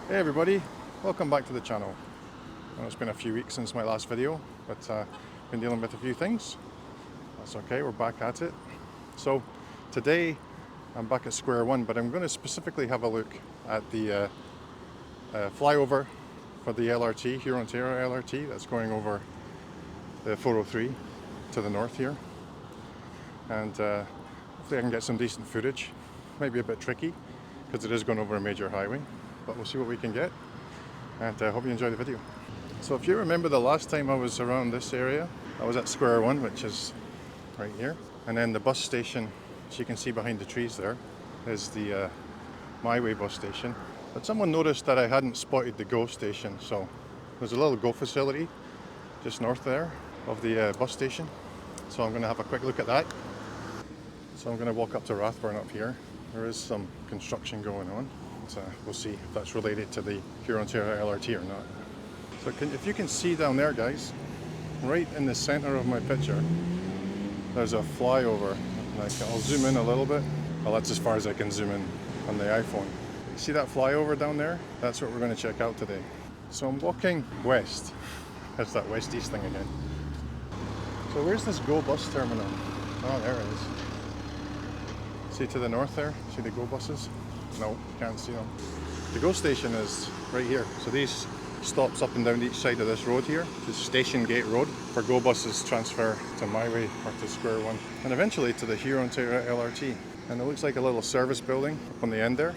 Hey everybody, welcome back to the channel. I know it's been a few weeks since my last video, but been dealing with a few things. That's okay, we're back at it. So today I'm back at square one, but I'm going to specifically have a look at the flyover for the LRT, Hurontario LRT, that's going over the 403 to the north here. And hopefully I can get some decent footage. Might be a bit tricky because it is going over a major highway, but we'll see what we can get, and hope you enjoy the video. So if you remember the last time I was around this area, I was at square one, which is right here, and then the bus station, as you can see behind the trees there, is the My Way bus station. But someone noticed that I hadn't spotted the GO station, so there's a little GO facility just north there of the bus station, so I'm going to have a quick look at that. So I'm going to walk up to Rathburn up here. There is some construction going on. So we'll see if that's related to the Hurontario LRT or not. So if you can see down there, guys, right in the center of my picture, there's a flyover. I'll zoom in a little bit. Well, that's as far as I can zoom in on the iPhone. You see that flyover down there? That's what we're going to check out today. So I'm walking west. There's that west-east thing again. So where's this GO bus terminal? Oh, there it is. See to the north there? See the GO buses? No, can't see them. The GO station is right here. So these stops up and down each side of this road here. This is Station Gate Road for GO buses transfer to My Way or to square one, and eventually to the Hurontario LRT. And it looks like a little service building up on the end there.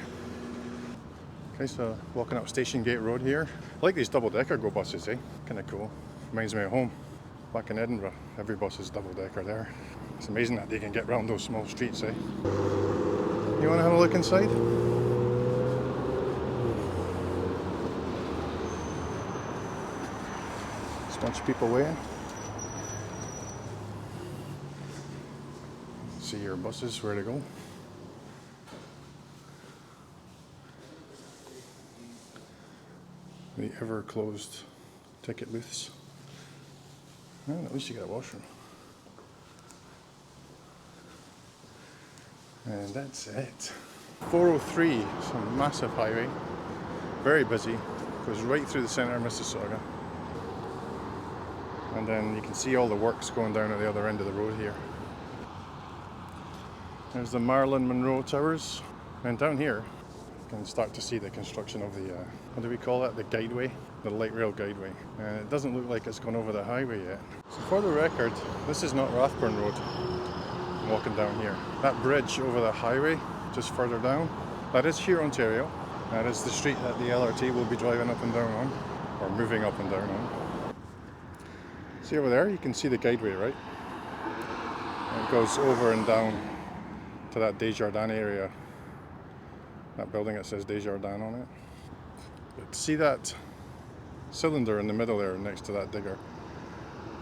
Okay, so walking up Station Gate Road here. I like these double-decker GO buses, eh? Kind of cool. Reminds me of home. Back in Edinburgh, every bus is double-decker there. It's amazing that they can get around those small streets, eh? You want to have a look inside? There's a bunch of people waiting. See your buses, where to go. The ever-closed ticket booths. Well, at least you got a washroom. And that's it. 403, it's a massive highway, very busy, goes right through the centre of Mississauga. And then you can see all the works going down at the other end of the road here. There's the Marilyn Monroe Towers, and down here you can start to see the construction of the, what do we call it, the Guideway, the light rail Guideway. And it doesn't look like it's gone over the highway yet. So for the record, this is not Rathburn Road. Walking down here. That bridge over the highway, just further down, that is Hurontario. That is the street that the LRT will be driving up and down on, or moving up and down on. See over there, you can see the Guideway, right? And it goes over and down to that Desjardins area. That building that says Desjardins on it. But see that cylinder in the middle there next to that digger?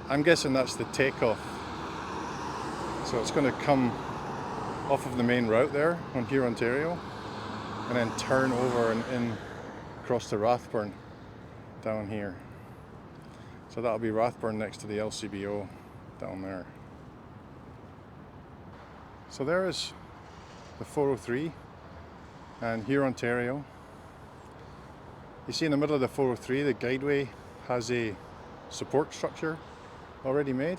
I'm guessing that's the takeoff. So it's going to come off of the main route there on Hurontario and then turn over and in across to Rathburn down here. So that'll be Rathburn next to the LCBO down there. So there is the 403 and Hurontario. You see in the middle of the 403 the Guideway has a support structure already made.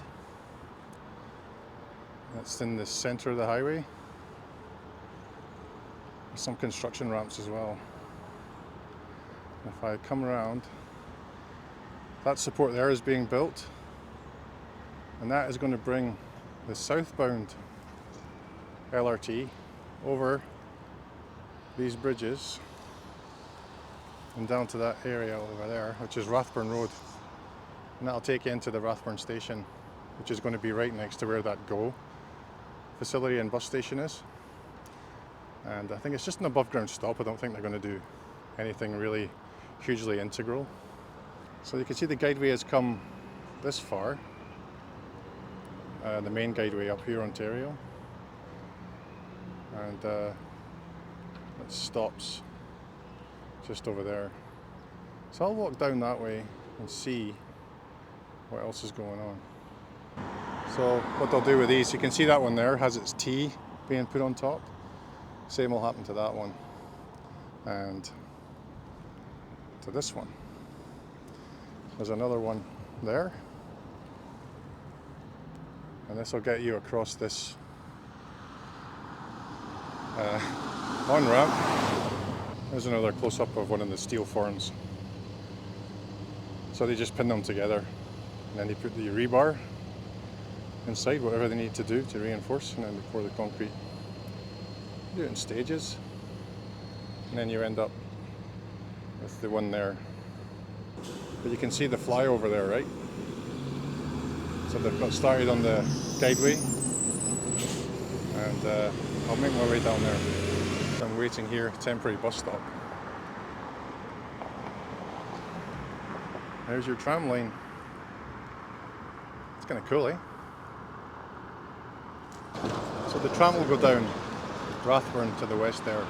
That's in the center of the highway. There's some construction ramps as well. If I come around, that support there is being built, and that is going to bring the southbound LRT over these bridges and down to that area over there, which is Rathburn Road, and that'll take you into the Rathburn station, which is going to be right next to where that GO facility and bus station is. And I think it's just an above ground stop. I don't think they're going to do anything really hugely integral. So you can see the Guideway has come this far, the main Guideway up here, Ontario, and it stops just over there. So I'll walk down that way and see what else is going on. So what they'll do with these, you can see that one there has its T being put on top. Same will happen to that one. And to this one. There's another one there. And this will get you across this on-ramp. There's another close-up of one of the steel forms. So they just pin them together, and then they put the rebar inside, whatever they need to do to reinforce, and then they pour the concrete. Do it in stages, and then you end up with the one there. But you can see the flyover there, right? So they've got started on the Guideway, and I'll make my way down there. I'm waiting here, temporary bus stop. There's your tram line. It's kind of cool, eh? So the tram will go down Rathburn to the west there.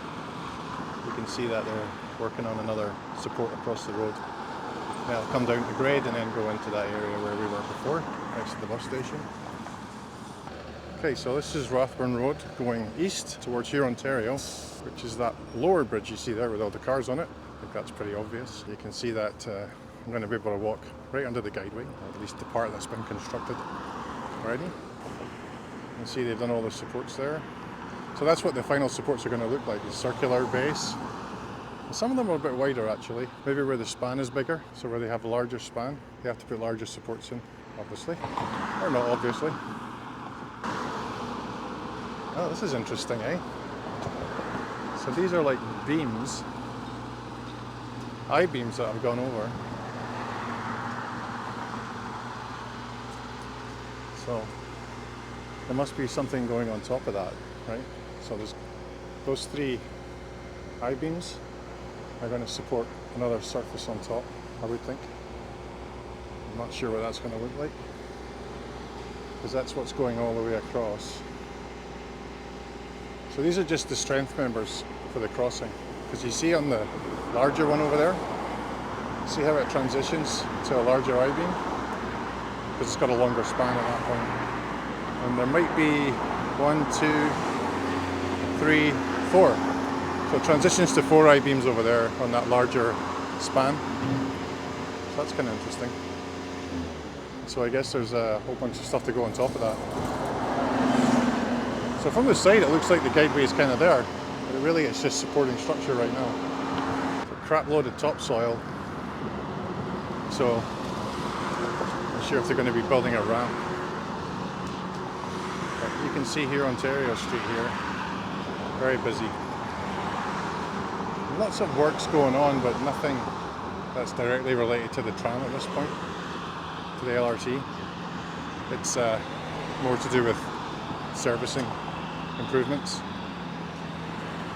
You can see that they're working on another support across the road. They'll come down to grade and then go into that area where we were before, next to the bus station. Okay, so this is Rathburn Road going east towards Hurontario, which is that lower bridge you see there with all the cars on it. I think that's pretty obvious. You can see that I'm going to be able to walk right under the Guideway, or at least the part that's been constructed already. You can see they've done all the supports there. So that's what the final supports are going to look like, the circular base. Some of them are a bit wider actually, maybe where the span is bigger, so where they have a larger span, they have to put larger supports in, obviously, or not obviously. Oh, this is interesting, eh? So these are like beams, I-beams that have gone over. So there must be something going on top of that, right? So there's those three I-beams are going to support another surface on top, I would think. I'm not sure what that's going to look like, because that's what's going all the way across. So these are just the strength members for the crossing, because you see on the larger one over there, see how it transitions to a larger I-beam? Because it's got a longer span at that point. And there might be 1, 2, 3, 4. So it transitions to 4 I-beams over there on that larger span. So that's kind of interesting. So I guess there's a whole bunch of stuff to go on top of that. So from the side it looks like the Guideway is kind of there, but really it's just supporting structure right now. So crap loaded topsoil. So I'm not sure if they're going to be building a ramp. But you can see here Ontario Street here, very busy. Lots of works going on, but nothing that's directly related to the tram at this point, to the LRT. It's more to do with servicing improvements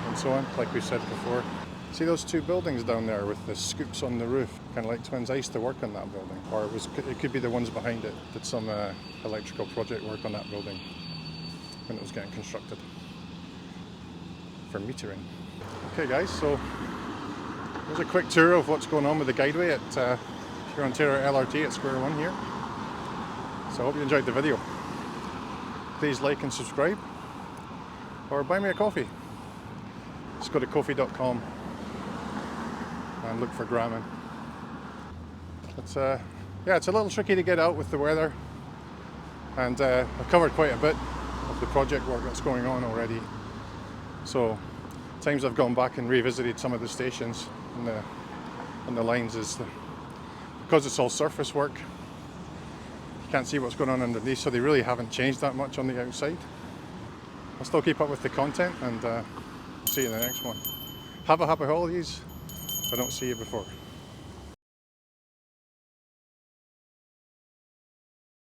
and so on, like we said before. See those two buildings down there with the scoops on the roof, kind of like twins. I used to work on that building, or it could be the ones behind it. Did some electrical project work on that building when it was getting constructed for metering. Okay guys, so here's a quick tour of what's going on with the Guideway at Hurontario LRT at Square One here. So I hope you enjoyed the video. Please like and subscribe, or buy me a coffee. Just go to ko-fi.com and look for Grammon. It's yeah, it's a little tricky to get out with the weather, and I've covered quite a bit of the project work that's going on already. So times I've gone back and revisited some of the stations and the lines is because it's all surface work. You can't see what's going on underneath, so they really haven't changed that much on the outside. I'll still keep up with the content, and see you in the next one. Have a happy holidays if I don't see you before.